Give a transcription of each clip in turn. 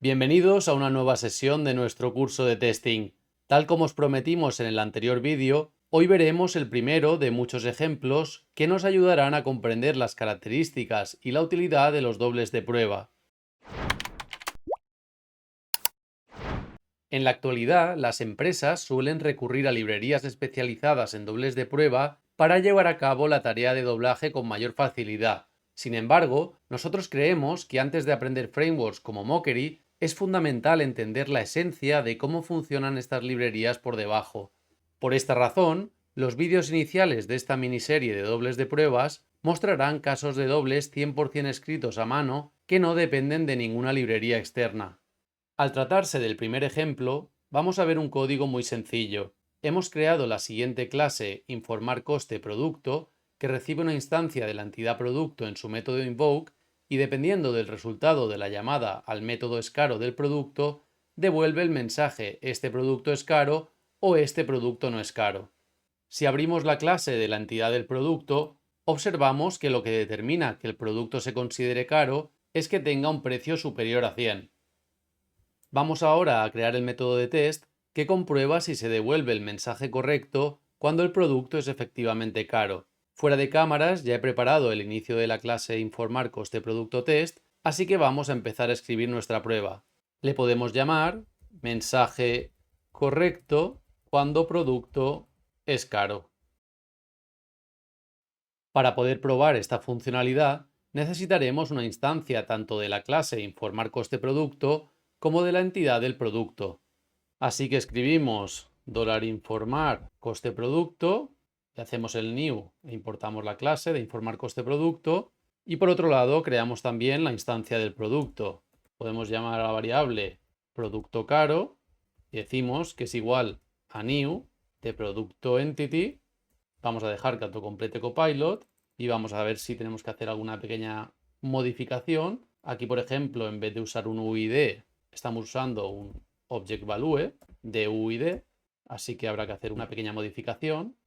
Bienvenidos a una nueva sesión de nuestro curso de testing. Tal como os prometimos en el anterior vídeo, hoy veremos el primero de muchos ejemplos que nos ayudarán a comprender las características y la utilidad de los dobles de prueba. En la actualidad, las empresas suelen recurrir a librerías especializadas en dobles de prueba para llevar a cabo la tarea de doblaje con mayor facilidad. Sin embargo, nosotros creemos que antes de aprender frameworks como Mockery, es fundamental entender la esencia de cómo funcionan estas librerías por debajo. Por esta razón, los vídeos iniciales de esta miniserie de dobles de pruebas mostrarán casos de dobles 100% escritos a mano que no dependen de ninguna librería externa. Al tratarse del primer ejemplo, vamos a ver un código muy sencillo. Hemos creado la siguiente clase informar coste producto que recibe una instancia de la entidad producto en su método invoke y dependiendo del resultado de la llamada al método es caro del producto, devuelve el mensaje este producto es caro o este producto no es caro. Si abrimos la clase de la entidad del producto, observamos que lo que determina que el producto se considere caro es que tenga un precio superior a 100. Vamos ahora a crear el método de test que comprueba si se devuelve el mensaje correcto cuando el producto es efectivamente caro. Fuera de cámaras ya he preparado el inicio de la clase informar coste producto test, así que vamos a empezar a escribir nuestra prueba. Le podemos llamar mensaje correcto cuando producto es caro. Para poder probar esta funcionalidad, necesitaremos una instancia tanto de la clase informar coste producto como de la entidad del producto. Así que escribimos $informar coste producto, le hacemos el new e importamos la clase de informar coste producto y por otro lado creamos también la instancia del producto. Podemos llamar a la variable producto caro y decimos que es igual a new de producto entity. Vamos a dejar que autocomplete copilot y vamos a ver si tenemos que hacer alguna pequeña modificación. Aquí, por ejemplo, en vez de usar un UID, estamos usando un Object Value de UID, así que habrá que hacer una pequeña modificación.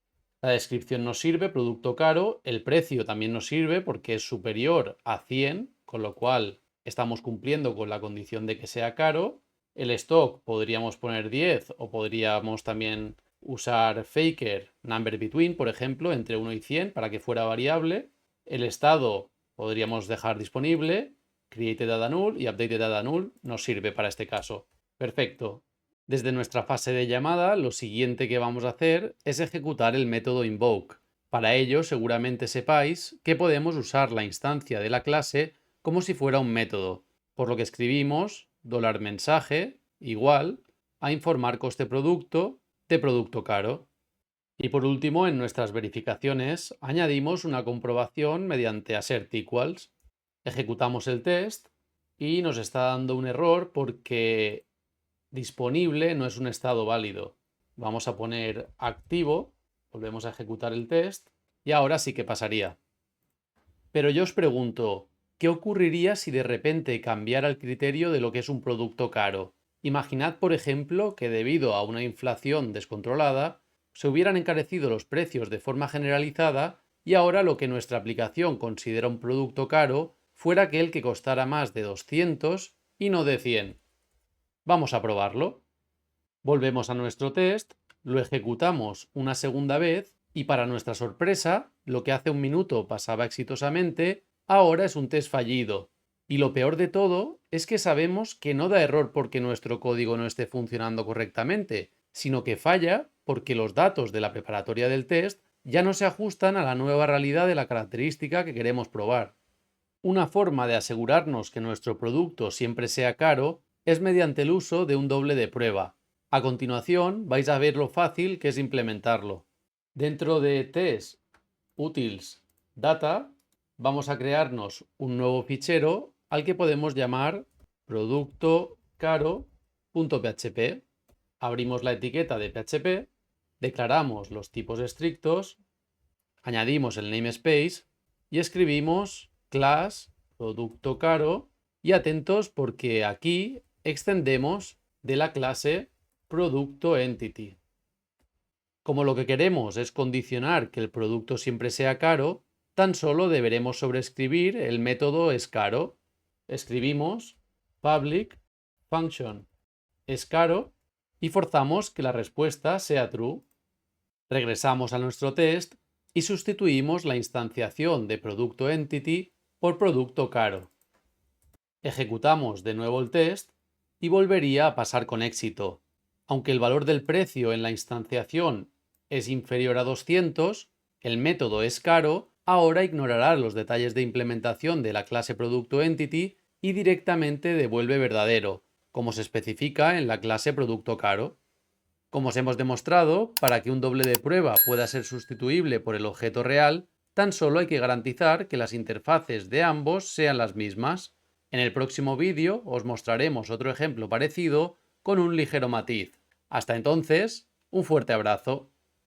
La descripción nos sirve, producto caro. El precio también nos sirve porque es superior a 100, con lo cual estamos cumpliendo con la condición de que sea caro. El stock podríamos poner 10 o podríamos también usar faker number between, por ejemplo, entre 1 y 100 para que fuera variable. El estado podríamos dejar disponible. Created data null y updated data null nos sirve para este caso. Perfecto. Desde nuestra fase de llamada, lo siguiente que vamos a hacer es ejecutar el método invoke. Para ello, seguramente sepáis que podemos usar la instancia de la clase como si fuera un método, por lo que escribimos $mensaje igual a informar coste producto de producto caro. Y por último, en nuestras verificaciones, añadimos una comprobación mediante assert equals. Ejecutamos el test y nos está dando un error porque disponible no es un estado válido. Vamos a poner activo, volvemos a ejecutar el test y ahora sí que pasaría. Pero yo os pregunto, ¿qué ocurriría si de repente cambiara el criterio de lo que es un producto caro? Imaginad, por ejemplo, que debido a una inflación descontrolada, se hubieran encarecido los precios de forma generalizada y ahora lo que nuestra aplicación considera un producto caro fuera aquel que costara más de 200 y no de 100. Vamos a probarlo. Volvemos a nuestro test, lo ejecutamos una segunda vez y para nuestra sorpresa, lo que hace un minuto pasaba exitosamente, ahora es un test fallido. Y lo peor de todo es que sabemos que no da error porque nuestro código no esté funcionando correctamente, sino que falla porque los datos de la preparatoria del test ya no se ajustan a la nueva realidad de la característica que queremos probar. Una forma de asegurarnos que nuestro producto siempre sea caro es mediante el uso de un doble de prueba. A continuación vais a ver lo fácil que es implementarlo. Dentro de test utils data vamos a crearnos un nuevo fichero al que podemos llamar producto caro.php. Abrimos la etiqueta de PHP, declaramos los tipos estrictos, añadimos el namespace y escribimos class producto caro y atentos porque aquí extendemos de la clase producto entity. Como lo que queremos es condicionar que el producto siempre sea caro, tan solo deberemos sobreescribir el método es caro. Escribimos public function es caro y forzamos que la respuesta sea true. Regresamos a nuestro test y sustituimos la instanciación de producto entity por producto caro. Ejecutamos de nuevo el test y volvería a pasar con éxito. Aunque el valor del precio en la instanciación es inferior a 200, el método es caro, ahora ignorará los detalles de implementación de la clase producto entity y directamente devuelve verdadero, como se especifica en la clase producto caro. Como os hemos demostrado, para que un doble de prueba pueda ser sustituible por el objeto real, tan solo hay que garantizar que las interfaces de ambos sean las mismas. En el próximo vídeo os mostraremos otro ejemplo parecido con un ligero matiz. Hasta entonces, un fuerte abrazo.